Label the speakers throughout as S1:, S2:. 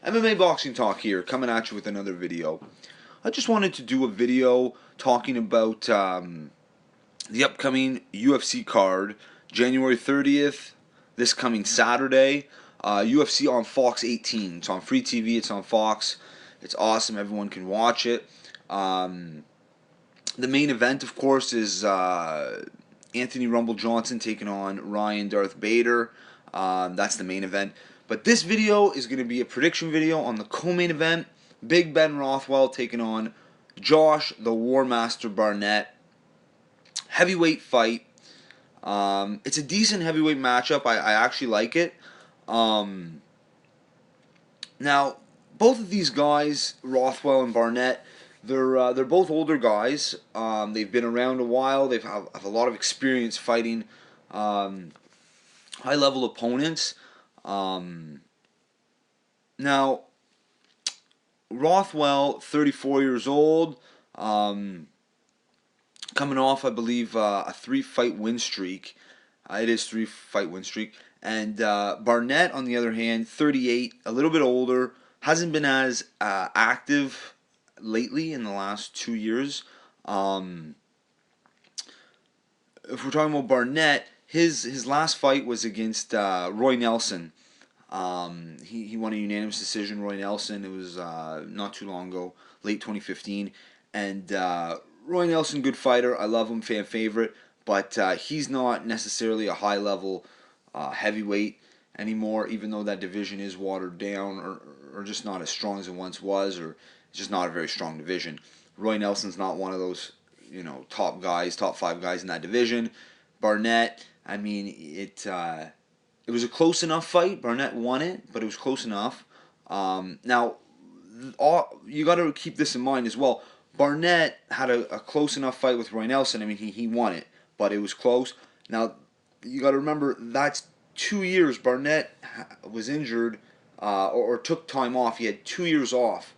S1: MMA Boxing Talk here, coming at you with another video. I just wanted to do a video talking about the upcoming UFC card, January 30th, this coming Saturday. UFC on Fox 18. It's on free TV, it's on Fox. It's awesome, everyone can watch it. The main event, of course, is Anthony Rumble Johnson taking on Ryan Darth Bader. That's the main event. But this video is going to be a prediction video on the co-main event. Big Ben Rothwell taking on Josh the War Master Barnett. Heavyweight fight. It's a decent heavyweight matchup. I actually like it. Now, both of these guys, Rothwell and Barnett, they're both older guys. They've been around a while. They've have a lot of experience fighting high-level opponents. Now, Rothwell, 34 years old, coming off, I believe, a 3-fight win streak. It is 3-fight win streak. And Barnett, on the other hand, 38, a little bit older, hasn't been as active lately in the last 2 years. If we're talking about Barnett, his last fight was against Roy Nelson. He won a unanimous decision, Roy Nelson. It was not too long ago, late 2015. And Roy Nelson, good fighter. I love him, fan favorite. But he's not necessarily a high-level heavyweight anymore, even though that division is watered down or just not as strong as it once was, or it's just not a very strong division. Roy Nelson's not one of those, top guys, top 5 guys in that division. Barnett, I mean, it was a close enough fight. Barnett won it, but it was close enough. Now, you got to keep this in mind as well. Barnett had a close enough fight with Roy Nelson. I mean, he won it, but it was close. Now, you got to remember, that's 2 years Barnett was injured or took time off. He had 2 years off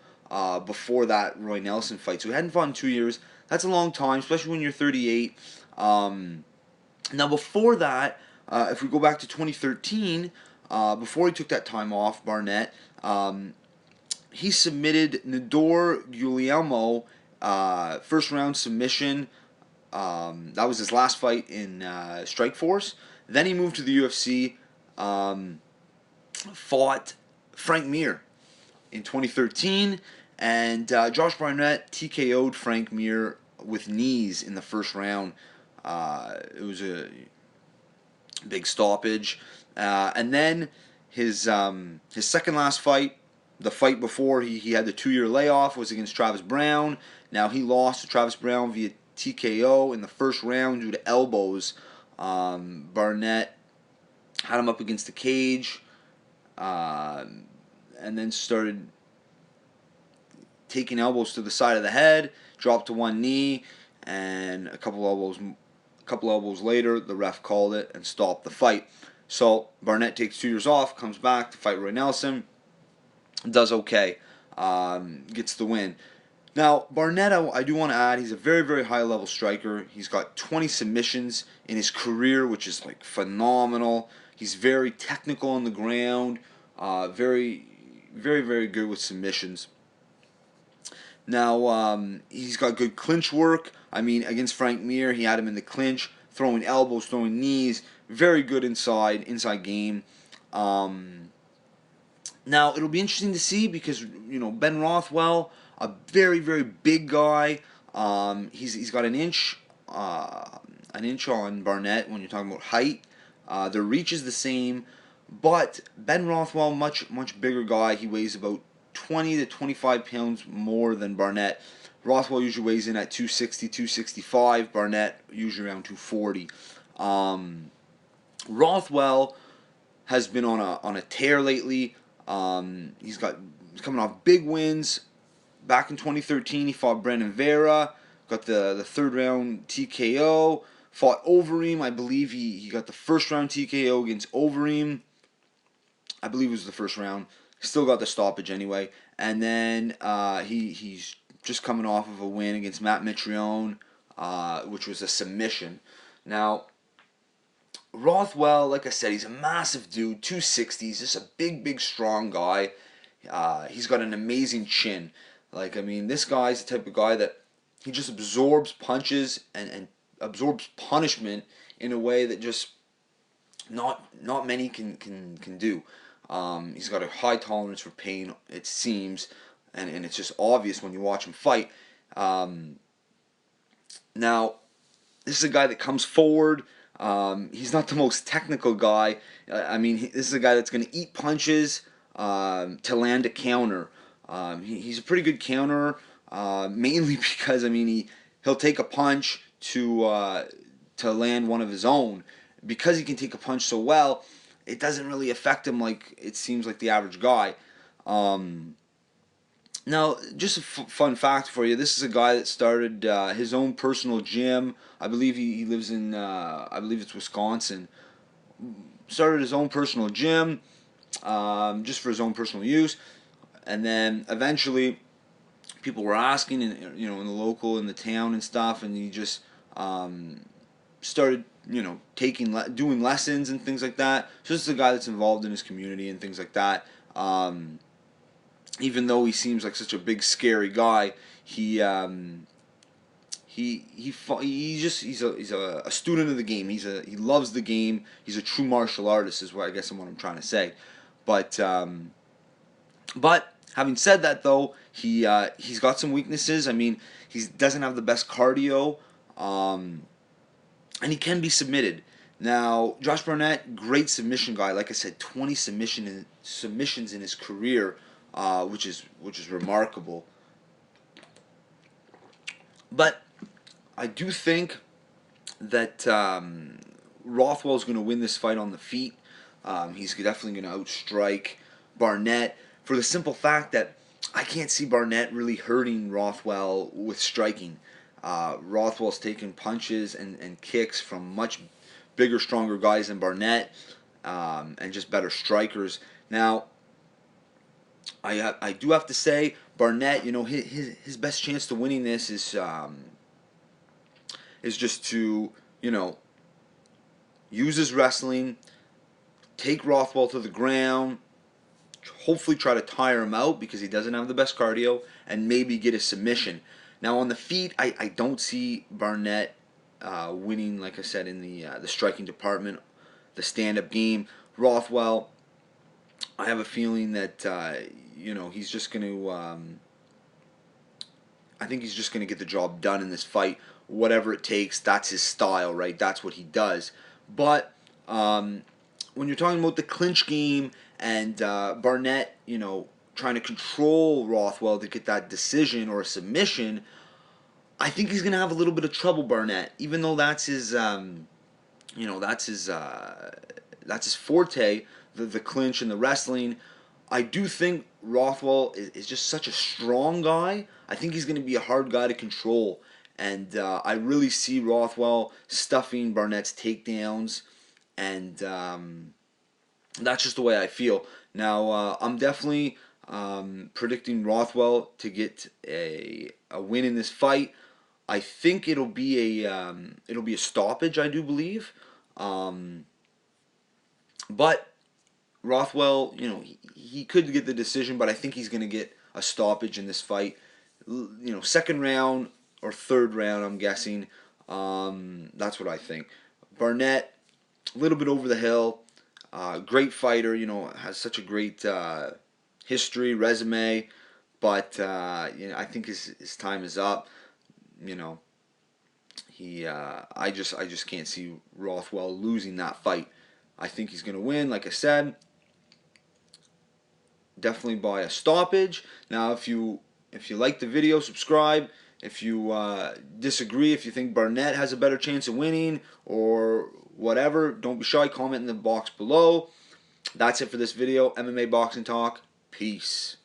S1: before that Roy Nelson fight. So he hadn't fought in 2 years. That's a long time, especially when you're 38. Now, before that, if we go back to 2013, before he took that time off, Barnett, he submitted Nador Guglielmo, first round submission. That was his last fight in Strikeforce. Then he moved to the UFC, fought Frank Mir in 2013, and Josh Barnett TKO'd Frank Mir with knees in the first round. It was a big stoppage. And then his second last fight, the fight before he had the 2-year layoff, was against Travis Brown. Now he lost to Travis Brown via TKO in the first round due to elbows. Barnett had him up against the cage, and then started taking elbows to the side of the head, dropped to one knee, and a couple elbows later, the ref called it and stopped the fight. So Barnett takes 2 years off, comes back to fight Roy Nelson, does okay, gets the win. Now, Barnett, I do want to add, he's a very, very high-level striker. He's got 20 submissions in his career, which is, phenomenal. He's very technical on the ground, very, very, very good with submissions. Now, he's got good clinch work. I mean, against Frank Mir, he had him in the clinch, throwing elbows, throwing knees. Very good inside game. Now, it'll be interesting to see because, Ben Rothwell, a very, very big guy. He's got an inch on Barnett when you're talking about height. Their reach is the same, but Ben Rothwell, much bigger guy. He weighs about 20 to 25 pounds more than Barnett. Rothwell usually weighs in at 260, 265. Barnett usually around 240. Rothwell has been on a tear lately. He's coming off big wins. Back in 2013, he fought Brandon Vera, got the third round TKO. Fought Overeem. I believe he got the first round TKO against Overeem. I believe it was the first round. Still got the stoppage anyway. And then he's just coming off of a win against Matt Mitrione, which was a submission. Now, Rothwell, like I said, he's a massive dude, 260. He's just a big, strong guy. He's got an amazing chin. Like, I mean, this guy's the type of guy that he just absorbs punches and absorbs punishment in a way that just not many can do. He's got a high tolerance for pain, it seems, and it's just obvious when you watch him fight. Um, Now, this is a guy that comes forward. He's not the most technical guy. I mean, this is a guy that's going to eat punches to land a counter. He's a pretty good counter, mainly because, I mean, he'll take a punch to land one of his own. Because he can take a punch so well, it doesn't really affect him like it seems like the average guy. Um, Now, just a fun fact for you. This is a guy that started his own personal gym. I believe he lives in, I believe it's Wisconsin. Started his own personal gym just for his own personal use. And then eventually people were asking, in the local, in the town and stuff. And he just started, doing lessons and things like that. So this is a guy that's involved in his community and things like that. Even though he seems like such a big scary guy, he he's a student of the game. He loves the game. He's a true martial artist, is what I guess what I'm trying to say. But having said that, though, he's got some weaknesses. I mean, he doesn't have the best cardio, and he can be submitted. Now, Josh Barnett, great submission guy. Like I said, 20 submissions in his career, which is remarkable. But I do think that Rothwell's going to win this fight on the feet. He's definitely going to outstrike Barnett for the simple fact that I can't see Barnett really hurting Rothwell with striking. Rothwell's taken punches and kicks from much bigger, stronger guys than Barnett, and just better strikers. Now, I do have to say Barnett, his best chance to winning this is just to use his wrestling, take Rothwell to the ground, hopefully try to tire him out because he doesn't have the best cardio, and maybe get a submission. Now on the feet, I don't see Barnett winning, like I said, in the striking department, the stand-up game. Rothwell, I have a feeling that he's just going to. I think he's just going to get the job done in this fight, whatever it takes. That's his style, right? That's what he does. But when you're talking about the clinch game and Barnett, trying to control Rothwell to get that decision or a submission, I think he's going to have a little bit of trouble, Barnett, even though that's his, that's his forte, the clinch and the wrestling. I do think Rothwell is just such a strong guy. I think he's going to be a hard guy to control. And I really see Rothwell stuffing Barnett's takedowns. And that's just the way I feel. Now, I'm definitely predicting Rothwell to get a win in this fight. I think it'll be a stoppage, I do believe. But Rothwell, he could get the decision, but I think he's going to get a stoppage in this fight. Second round or third round, I'm guessing. That's what I think. Barnett, a little bit over the hill. Great fighter, has such a great history, resume. But I think his time is up. I just can't see Rothwell losing that fight. I think he's going to win, like I said, definitely by a stoppage. Now, if you like the video, subscribe. If you disagree, if you think Barnett has a better chance of winning or whatever, don't be shy. Comment in the box below. That's it for this video. MMA Boxing Talk. Peace.